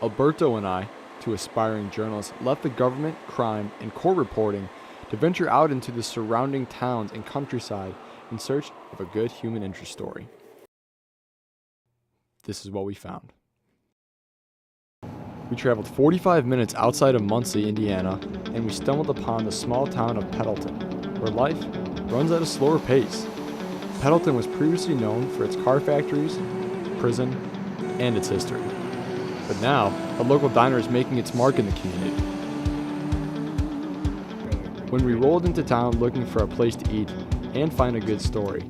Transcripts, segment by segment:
Alberto and I, two aspiring journalists, left the government, crime, and court reporting to venture out into the surrounding towns and countryside in search of a good human interest story. This is what we found. We traveled 45 minutes outside of Muncie, Indiana, and we stumbled upon the small town of Pendleton, where life runs at a slower pace. Pendleton was previously known for its car factories, prison, and its history. But now, a local diner is making its mark in the community. When we rolled into town looking for a place to eat and find a good story,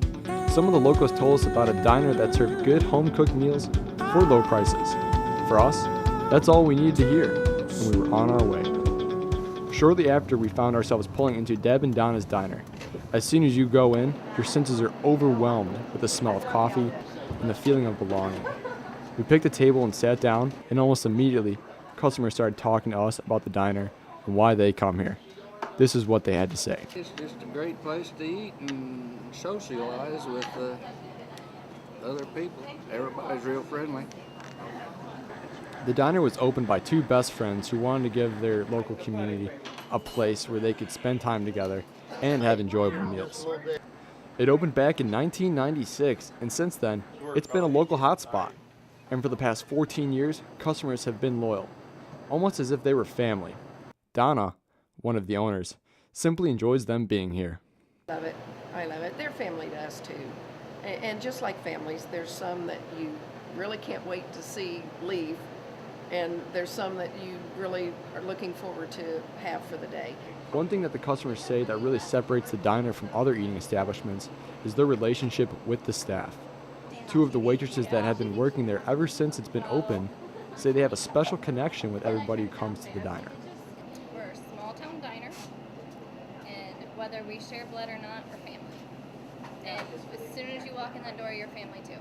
some of the locals told us about a diner that served good home-cooked meals for low prices. For us, that's all we needed to hear, and we were on our way. Shortly after, we found ourselves pulling into Deb and Donna's diner. As soon as you go in, your senses are overwhelmed with the smell of coffee and the feeling of belonging. We picked a table and sat down, and almost immediately, customers started talking to us about the diner and why they come here. This is what they had to say. It's just a great place to eat and socialize with other people. Everybody's real friendly. The diner was opened by two best friends who wanted to give their local community a place where they could spend time together and have enjoyable meals. It opened back in 1996, and since then, it's been a local hotspot. And for the past 14 years, customers have been loyal, almost as if they were family. Donna, one of the owners, simply enjoys them being here. Love it. I love it. They're family to us too. And just like families, there's some that you really can't wait to see leave, and there's some that you really are looking forward to have for the day. One thing that the customers say that really separates the diner from other eating establishments is their relationship with the staff. Two of the waitresses that have been working there ever since it's been open say they have a special connection with everybody who comes to the diner. We're a small town diner, and whether we share blood or not, we're family. And as soon as you walk in that door, you're family too.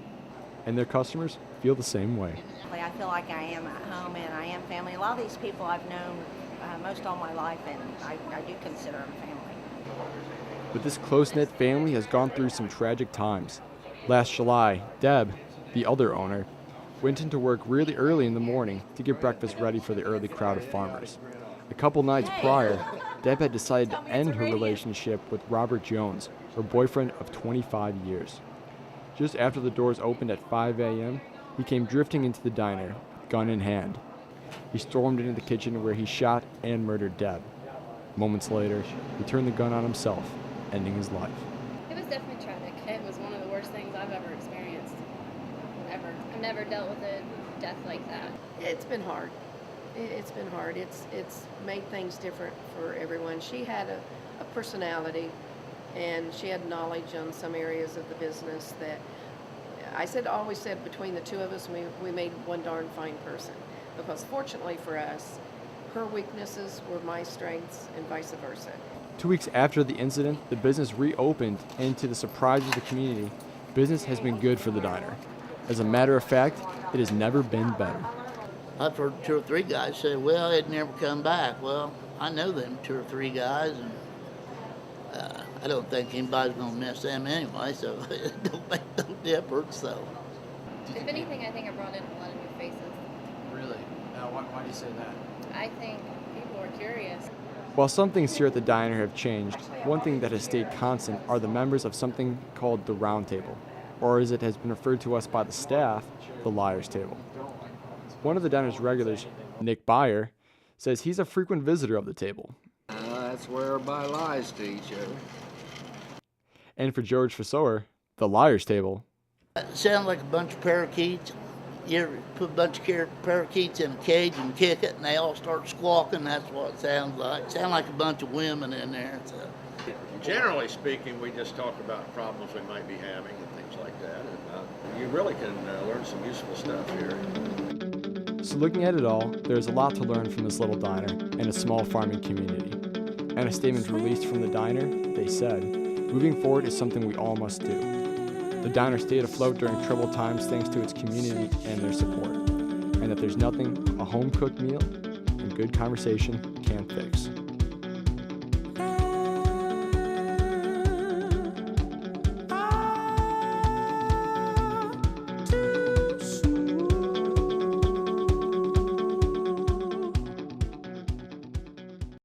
And their customers feel the same way. I feel like I am at home and I am family. A lot of these people I've known most all my life, and I do consider them family. But this close-knit family has gone through some tragic times. Last July, Deb, the other owner, went into work really early in the morning to get breakfast ready for the early crowd of farmers. A couple nights prior, Deb had decided to end her relationship with Robert Jones, her boyfriend of 25 years. Just after the doors opened at 5 a.m., he came drifting into the diner, gun in hand. He stormed into the kitchen where he shot and murdered Deb. Moments later, he turned the gun on himself, ending his life. It was definitely tragic. It was one of the worst things I've ever experienced. Ever. I've never dealt with a death like that. It's been hard. It's been hard. It's made things different for everyone. She had a personality, and she had knowledge on some areas of the business that always said between the two of us, we made one darn fine person. Because fortunately for us, her weaknesses were my strengths and vice versa. 2 weeks after the incident, the business reopened, and to the surprise of the community, business has been good for the diner. As a matter of fact, it has never been better. I've heard 2 or 3 guys say, well, it'd never come back. Well, I know them 2 or 3 guys, and I don't think anybody's going to miss them anyway, so it don't make no difference. So, If anything, I think it brought in a lot of new faces. Really? Now, why do you say that? I think people are curious. While some things here at the diner have changed, one thing that has stayed constant are the members of something called the Round Table, or as it has been referred to us by the staff, the Liar's Table. One of the diner's regulars, Nick Byer, says he's a frequent visitor of the table. That's where everybody lies to each other. And for George Fasour, the Liar's Table, it sounds like a bunch of parakeets. You ever put a bunch of parakeets in a cage and kick it, and they all start squawking? That's what it sounds like. It sounds like a bunch of women in there. So. Generally speaking, we just talk about problems we might be having and things like that. And you really can learn some useful stuff here. So looking at it all, there's a lot to learn from this little diner and a small farming community. And a statement released from the diner, they said, moving forward is something we all must do. The diner stayed afloat during troubled times thanks to its community and their support, and that there's nothing a home-cooked meal and good conversation can't fix.